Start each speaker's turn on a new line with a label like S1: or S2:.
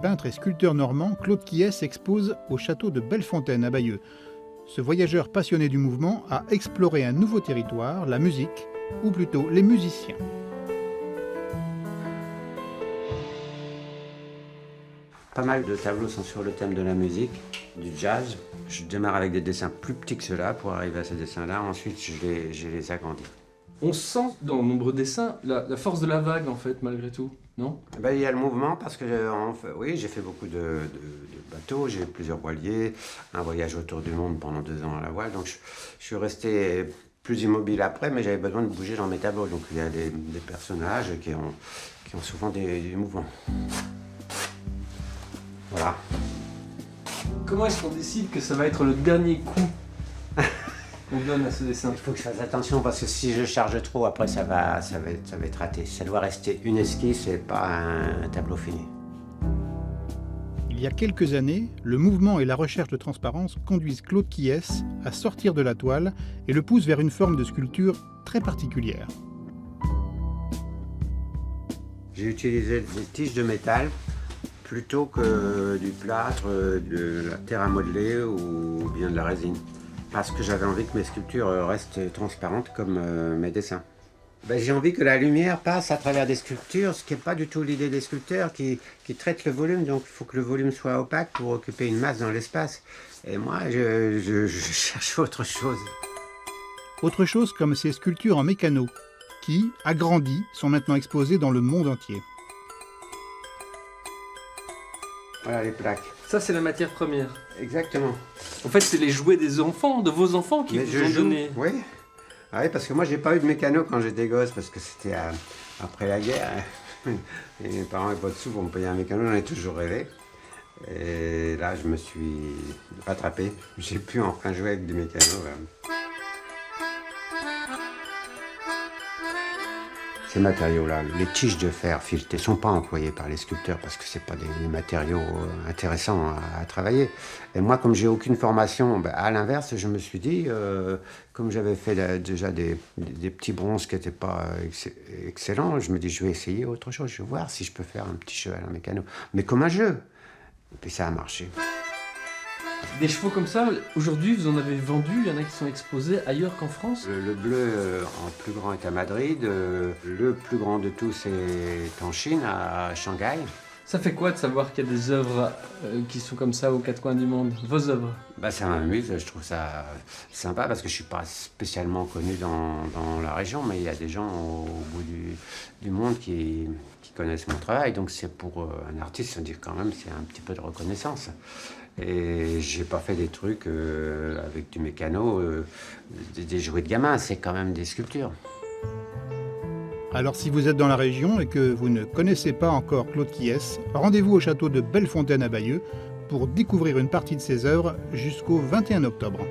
S1: Peintre et sculpteur normand, Claude Quiès expose au château de Bellefontaine à Bayeux. Ce voyageur passionné du mouvement a exploré un nouveau territoire, la musique, ou plutôt les musiciens.
S2: Pas mal de tableaux sont sur le thème de la musique, du jazz. Je démarre avec des dessins plus petits que ceux-là pour arriver à ces dessins-là. Ensuite, je les agrandis.
S3: On sent dans de nombreux dessins la force de la vague, en fait, malgré tout, non?
S2: Ben, il y a le mouvement parce que oui, j'ai fait beaucoup de bateaux, j'ai plusieurs voiliers, un voyage autour du monde pendant 2 ans à la voile. Donc je suis resté plus immobile après, mais j'avais besoin de bouger dans mes tableaux. Donc il y a des personnages qui ont souvent du mouvement. Voilà.
S3: Comment est-ce qu'on décide que ça va être le dernier coup qu'on donne à ce dessin?
S2: Il faut que je fasse attention parce que si je charge trop, après ça va être raté. Ça doit rester une esquisse et pas un tableau fini.
S1: Il y a quelques années, le mouvement et la recherche de transparence conduisent Claude Quiès à sortir de la toile et le poussent vers une forme de sculpture très particulière.
S2: J'ai utilisé des tiges de métal plutôt que du plâtre, de la terre à modeler ou bien de la résine. Parce que j'avais envie que mes sculptures restent transparentes comme mes dessins. Ben, j'ai envie que la lumière passe à travers des sculptures, ce qui n'est pas du tout l'idée des sculpteurs qui traitent le volume. Donc il faut que le volume soit opaque pour occuper une masse dans l'espace. Et moi, je cherche autre chose.
S1: Autre chose comme ces sculptures en mécano, qui, agrandies, sont maintenant exposées dans le monde entier.
S2: Voilà les plaques.
S3: Ça, c'est la matière première.
S2: Exactement.
S3: En fait, c'est les jouets des enfants, de vos enfants qui vous ont donné.
S2: Oui. Ah oui, parce que moi, j'ai pas eu de mécano quand j'étais gosse, parce que c'était après la guerre. Et mes parents n'avaient pas de sous pour me payer un mécano, j'en ai toujours rêvé. Et là, je me suis rattrapé. J'ai pu enfin jouer avec des mécanos. Ces matériaux-là, les tiges de fer filetées, ne sont pas employés par les sculpteurs parce que ce pas des matériaux intéressants à travailler. Et moi, comme j'ai aucune formation, à l'inverse, je me suis dit, comme j'avais fait déjà des petits bronzes qui n'étaient pas excellents, je me dis, je vais essayer autre chose, je vais voir si je peux faire un petit cheval en mécano. Mais comme un jeu. Et puis ça a marché.
S3: Des chevaux comme ça, aujourd'hui, vous en avez vendu, il y en a qui sont exposés ailleurs qu'en France?
S2: Le bleu en plus grand est à Madrid, le plus grand de tous est en Chine, à Shanghai.
S3: Ça fait quoi de savoir qu'il y a des œuvres qui sont comme ça aux 4 coins du monde? Vos œuvres?
S2: Ça m'amuse, je trouve ça sympa parce que je ne suis pas spécialement connu dans la région, mais il y a des gens au bout du monde qui connaissent mon travail. Donc c'est pour un artiste, se dire quand même, c'est un petit peu de reconnaissance. Et j'ai pas fait des trucs avec du mécano, des jouets de gamin, c'est quand même des sculptures.
S1: Alors si vous êtes dans la région et que vous ne connaissez pas encore Claude Quiès, rendez-vous au château de Bellefontaine à Bayeux pour découvrir une partie de ses œuvres jusqu'au 21 octobre.